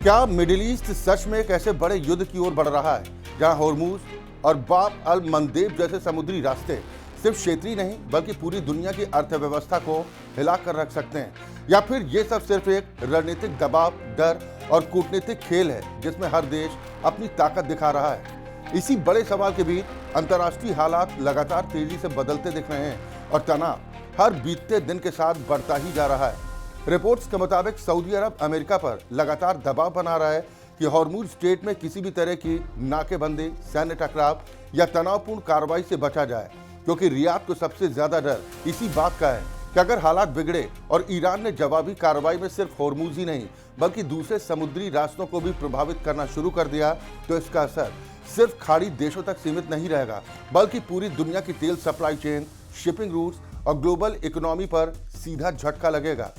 क्या middle east सच में एक ऐसे बड़े युद्ध की ओर बढ़ रहा है जहां होर्मुज और बाब अल मंदेब जैसे समुद्री रास्ते सिर्फ क्षेत्रीय नहीं बल्कि पूरी दुनिया की अर्थव्यवस्था को हिलाकर रख सकते हैं, या फिर ये सब सिर्फ एक रणनीतिक दबाव, डर और कूटनीतिक खेल है जिसमें हर देश अपनी ताकत दिखा रहा है। इसी बड़े सवाल के बीच अंतर्राष्ट्रीय हालात लगातार तेजी से बदलते दिख रहे हैं और तनाव हर बीतते दिन के साथ बढ़ता ही जा रहा है। रिपोर्ट्स के मुताबिक सऊदी अरब अमेरिका पर लगातार दबाव बना रहा है कि हॉर्मुज स्ट्रेट में किसी भी तरह की नाकेबंदी, सैन्य टकराव या तनावपूर्ण कार्रवाई से बचा जाए, क्योंकि रियाद को सबसे ज्यादा डर इसी बात का है कि अगर हालात बिगड़े और ईरान ने जवाबी कार्रवाई में सिर्फ हॉर्मुज ही नहीं बल्कि दूसरे समुद्री रास्तों को भी प्रभावित करना शुरू कर दिया तो इसका असर सिर्फ खाड़ी देशों तक सीमित नहीं रहेगा बल्कि पूरी दुनिया की तेल सप्लाई चेन, शिपिंग रूट्स और ग्लोबल इकोनॉमी पर सीधा झटका लगेगा।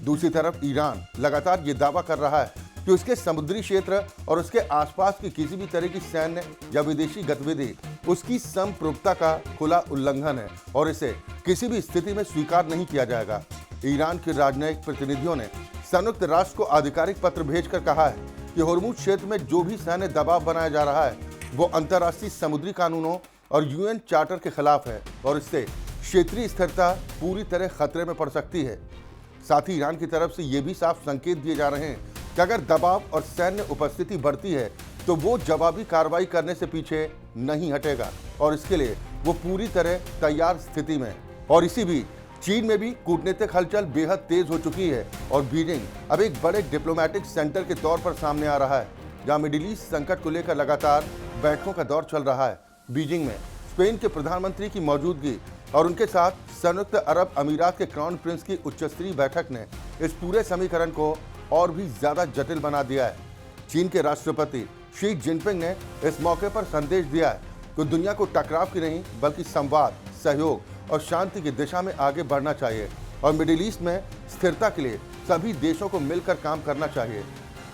दूसरी तरफ ईरान लगातार ये दावा कर रहा है कि उसके समुद्री क्षेत्र और उसके आसपास की किसी भी तरह की सैन्य या विदेशी गतिविधि उसकी संप्रभुता का खुला उल्लंघन है और इसे किसी भी स्थिति में स्वीकार नहीं किया जाएगा। ईरान के राजनयिक प्रतिनिधियों ने संयुक्त राष्ट्र को आधिकारिक पत्र भेजकर कहा है कि होर्मुज क्षेत्र में जो भी सैन्य दबाव बनाया जा रहा है वो अंतर्राष्ट्रीय समुद्री कानूनों और यूएन चार्टर के खिलाफ है और इससे क्षेत्रीय स्थिरता पूरी तरह खतरे में पड़ सकती है। साथ ही ईरान की तरफ से ये भी साफ संकेत दिए जा रहे हैं कि अगर दबाव और सैन्य उपस्थिति बढ़ती है तो वो जवाबी कार्रवाई करने से पीछे नहीं हटेगा और इसके लिए वो पूरी तरह तैयार स्थिति में। और इसी बीच चीन में भी कूटनीतिक हलचल बेहद तेज हो चुकी है और बीजिंग अब एक बड़े डिप्लोमेटिक सेंटर के तौर पर सामने आ रहा है, जहां मिडिल ईस्ट संकट को लेकर लगातार बैठकों का दौर चल रहा है। बीजिंग में स्पेन के प्रधानमंत्री की मौजूदगी और उनके साथ संयुक्त अरब अमीरात के क्राउन प्रिंस की उच्चस्तरीय बैठक ने इस पूरे समीकरण को और भी ज्यादा जटिल बना दिया है। चीन के राष्ट्रपति शी जिनपिंग ने इस मौके पर संदेश दिया है कि दुनिया को टकराव की नहीं बल्कि संवाद, सहयोग और शांति की दिशा में आगे बढ़ना चाहिए और मिडिल ईस्ट में स्थिरता के लिए सभी देशों को मिलकर काम करना चाहिए।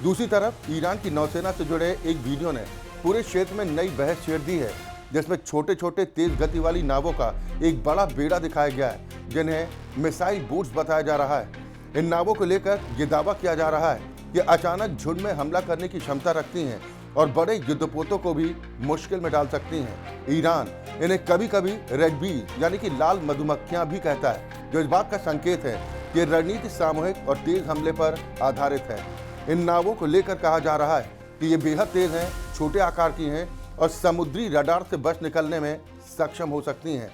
दूसरी तरफ ईरान की नौसेना से जुड़े एक वीडियो ने पूरे क्षेत्र में नई बहस छेड़ दी है, जिसमें छोटे छोटे तेज गति वाली नावों का एक बड़ा बेड़ा दिखाया गया है जिन्हें मिसाइल बोट्स बताया जा रहा है। इन नावों को लेकर ये दावा किया जा रहा है कि अचानक झुंड में हमला करने की क्षमता रखती हैं और बड़े युद्धपोतों को भी मुश्किल में डाल सकती हैं। ईरान इन्हें कभी कभी रेड बीज यानी कि लाल मधुमक्खियां भी कहता है, जो इस बात का संकेत है कि रणनीति सामूहिक और तेज हमले पर आधारित है। इन नावों को लेकर कहा जा रहा है कि ये बेहद तेज हैं, छोटे आकार की हैं और समुद्री रडार से बच निकलने में सक्षम हो सकती हैं।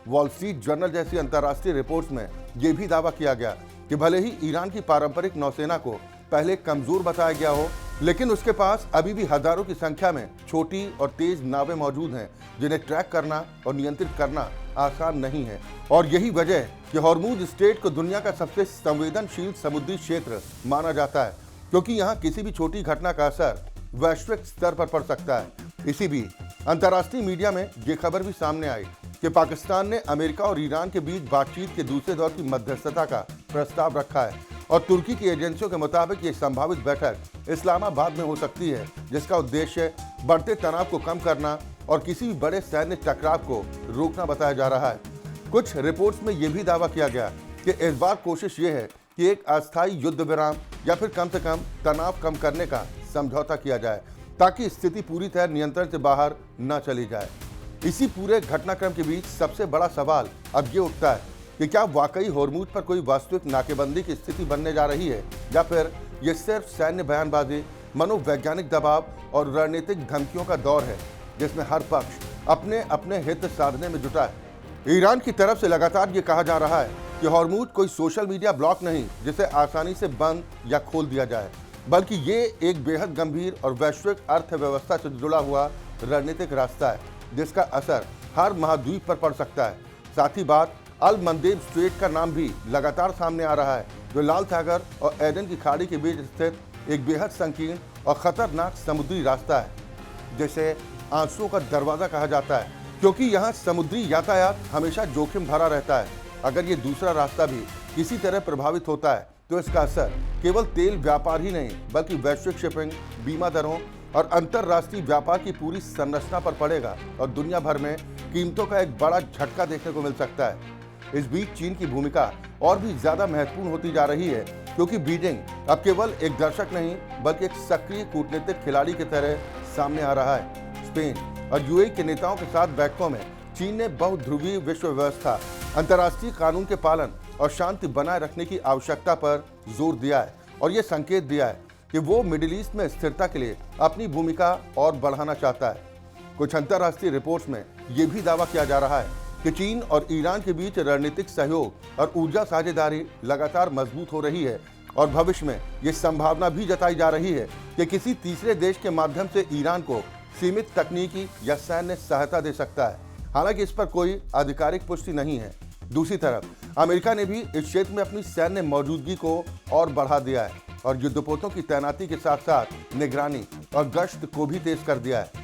वॉल स्ट्रीट जर्नल जैसी अंतर्राष्ट्रीय रिपोर्ट्स में यह भी दावा किया गया कि भले ही ईरान की पारंपरिक नौसेना को पहले कमजोर बताया गया हो, लेकिन उसके पास अभी भी हजारों की संख्या में छोटी और तेज नावें मौजूद हैं जिन्हें ट्रैक करना और नियंत्रित करना आसान नहीं है। और यही वजह है कि हॉर्मुज स्ट्रेट को दुनिया का सबसे संवेदनशील समुद्री क्षेत्र माना जाता है, क्योंकि यहाँ किसी भी छोटी घटना का असर वैश्विक स्तर पर पड़ सकता है। इसी बीच अंतर्राष्ट्रीय मीडिया में ये खबर भी सामने आई कि पाकिस्तान ने अमेरिका और ईरान के बीच बातचीत के दूसरे दौर की मध्यस्थता का प्रस्ताव रखा है और तुर्की की एजेंसियों के मुताबिक ये संभावित बैठक इस्लामाबाद में हो सकती है, जिसका उद्देश्य बढ़ते तनाव को कम करना और किसी भी बड़े सैन्य टकराव को रोकना बताया जा रहा है। कुछ रिपोर्ट्स में यह भी दावा किया गया कि इस बार कोशिश ये है कि एक अस्थायी युद्ध विराम या फिर कम से कम तनाव कम करने का समझौता किया जाए ताकि स्थिति पूरी तरह नियंत्रण से बाहर न चली जाए। इसी पूरे घटनाक्रम के बीच सबसे बड़ा सवाल अब ये उठता है कि क्या वाकई हॉर्मुज पर कोई वास्तविक नाकेबंदी की स्थिति बनने जा रही है या फिर ये सिर्फ सैन्य बयानबाजी, मनोवैज्ञानिक दबाव और रणनीतिक धमकियों का दौर है जिसमें हर पक्ष अपने अपने हित साधने में जुटा है। ईरान की तरफ से लगातार ये कहा जा रहा है कि हॉर्मुज कोई सोशल मीडिया ब्लॉक नहीं जिसे आसानी से बंद या खोल दिया जाए, बल्कि ये एक बेहद गंभीर और वैश्विक अर्थव्यवस्था से जुड़ा हुआ रणनीतिक रास्ता है जिसका असर हर महाद्वीप पर पड़ सकता है। साथ ही बात अल मंदेब स्ट्रेट का नाम भी लगातार सामने आ रहा है, जो लाल सागर और एडन की खाड़ी के बीच स्थित एक बेहद संकीर्ण और खतरनाक समुद्री रास्ता है, जिसे आंसुओं का दरवाजा कहा जाता है, क्योंकि यहाँ समुद्री यातायात हमेशा जोखिम भरा रहता है। अगर ये दूसरा रास्ता भी किसी तरह प्रभावित होता है तो इसका असर केवल तेल व्यापार ही नहीं बल्कि वैश्विक शिपिंग, बीमा दरों और अंतर्राष्ट्रीय व्यापार की पूरी संरचना पर पड़ेगा और दुनिया भर में कीमतों का एक बड़ा झटका देखने को मिल सकता है। इस बीच चीन की भूमिका और भी ज्यादा महत्वपूर्ण होती जा रही है, क्योंकि बीजिंग अब केवल एक दर्शक नहीं बल्कि एक सक्रिय कूटनीतिक खिलाड़ी की तरह सामने आ रहा है। स्पेन और यूएई के नेताओं के साथ बैठकों में चीन ने बहुध्रुवीय विश्व व्यवस्था, अंतर्राष्ट्रीय कानून के पालन और शांति बनाए रखने की आवश्यकता पर जोर दिया है और ये संकेत दिया है कि वो मिडिल ईस्ट में स्थिरता के लिए अपनी भूमिका और बढ़ाना चाहता है। कुछ अंतर्राष्ट्रीय रिपोर्ट्स में ये भी दावा किया जा रहा है कि चीन और ईरान के बीच रणनीतिक सहयोग और ऊर्जा साझेदारी लगातार मजबूत हो रही है और भविष्य में ये संभावना भी जताई जा रही है कि किसी तीसरे देश के माध्यम से ईरान को सीमित तकनीकी या सैन्य सहायता दे सकता है। हालांकि इस पर कोई आधिकारिक पुष्टि नहीं है। दूसरी तरफ अमेरिका ने भी इस क्षेत्र में अपनी सैन्य मौजूदगी को और बढ़ा दिया है और युद्धपोतों की तैनाती के साथ साथ निगरानी और गश्त को भी तेज कर दिया है।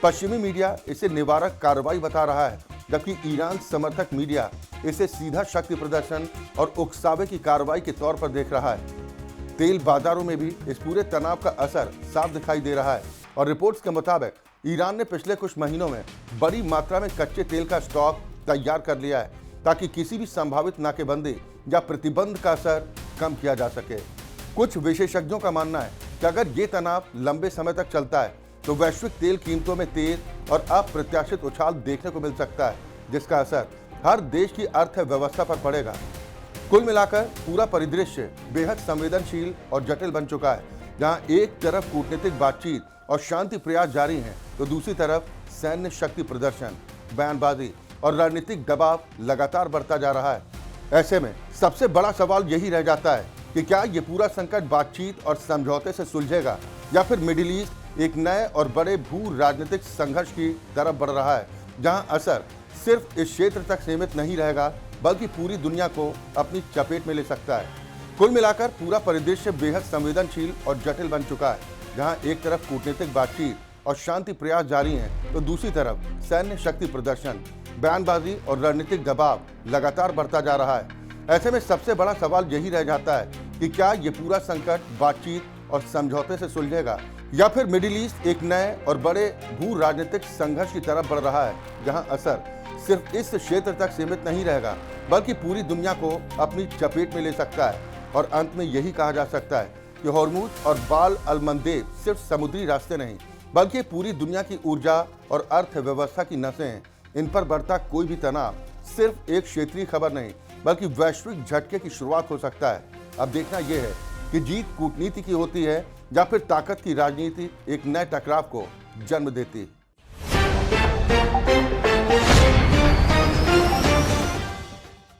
पश्चिमी मीडिया इसे निवारक कार्रवाई बता रहा है, जबकि ईरान समर्थक मीडिया इसे सीधा शक्ति प्रदर्शन और उकसावे की कार्रवाई के तौर पर देख रहा है। तेल बाजारों में भी इस पूरे तनाव का असर साफ दिखाई दे रहा है और रिपोर्ट्स के मुताबिक ईरान ने पिछले कुछ महीनों में बड़ी मात्रा में कच्चे तेल का स्टॉक तैयार कर लिया है ताकि किसी भी संभावित नाकेबंदी या प्रतिबंध का असर कम किया जा सके। कुछ विशेषज्ञों का मानना है कि अगर ये तनाव लंबे समय तक चलता है तो वैश्विक तेल कीमतों में तेज और अप्रत्याशित उछाल देखने को मिल सकता है, जिसका असर हर देश की अर्थव्यवस्था पर पड़ेगा। कुल मिलाकर पूरा परिदृश्य बेहद संवेदनशील और जटिल बन चुका है, जहां एक तरफ कूटनीतिक बातचीत और शांति प्रयास जारी हैं, तो दूसरी तरफ सैन्य शक्ति प्रदर्शन, बयानबाजी और रणनीतिक दबाव लगातार बढ़ता जा रहा है। ऐसे में सबसे बड़ा सवाल यही रह जाता है कि क्या ये पूरा संकट बातचीत और समझौते से सुलझेगा या फिर मिडिल ईस्ट एक नए और बड़े भू राजनीतिक संघर्ष की तरफ बढ़ रहा है, जहां असर सिर्फ इस क्षेत्र तक सीमित नहीं रहेगा बल्कि पूरी दुनिया को अपनी चपेट में ले सकता है। कुल मिलाकर पूरा परिदृश्य बेहद संवेदनशील और जटिल बन चुका है, जहां एक तरफ कूटनीतिक बातचीत और शांति प्रयास जारी हैं, तो दूसरी तरफ सैन्य शक्ति प्रदर्शन, बयानबाजी और रणनीतिक दबाव लगातार बढ़ता जा रहा है। ऐसे में सबसे बड़ा सवाल यही रह जाता है कि क्या ये पूरा संकट बातचीत और समझौते से सुलझेगा या फिर मिडिल ईस्ट एक नए और बड़े भू राजनीतिक संघर्ष की तरफ बढ़ रहा है, जहां असर सिर्फ इस क्षेत्र तक सीमित नहीं रहेगा बल्कि पूरी दुनिया को अपनी चपेट में ले सकता है। और अंत में यही कहा जा सकता है कि हॉर्मुज और बाब अल मंदेब सिर्फ समुद्री रास्ते नहीं बल्कि पूरी दुनिया की ऊर्जा और अर्थव्यवस्था की नसें हैं। इन पर बढ़ता कोई भी तनाव सिर्फ एक क्षेत्रीय खबर नहीं बल्कि वैश्विक झटके की शुरुआत हो सकता है। अब देखना यह है कि जीत कूटनीति की होती है या फिर ताकत की राजनीति एक नए टकराव को जन्म देती है।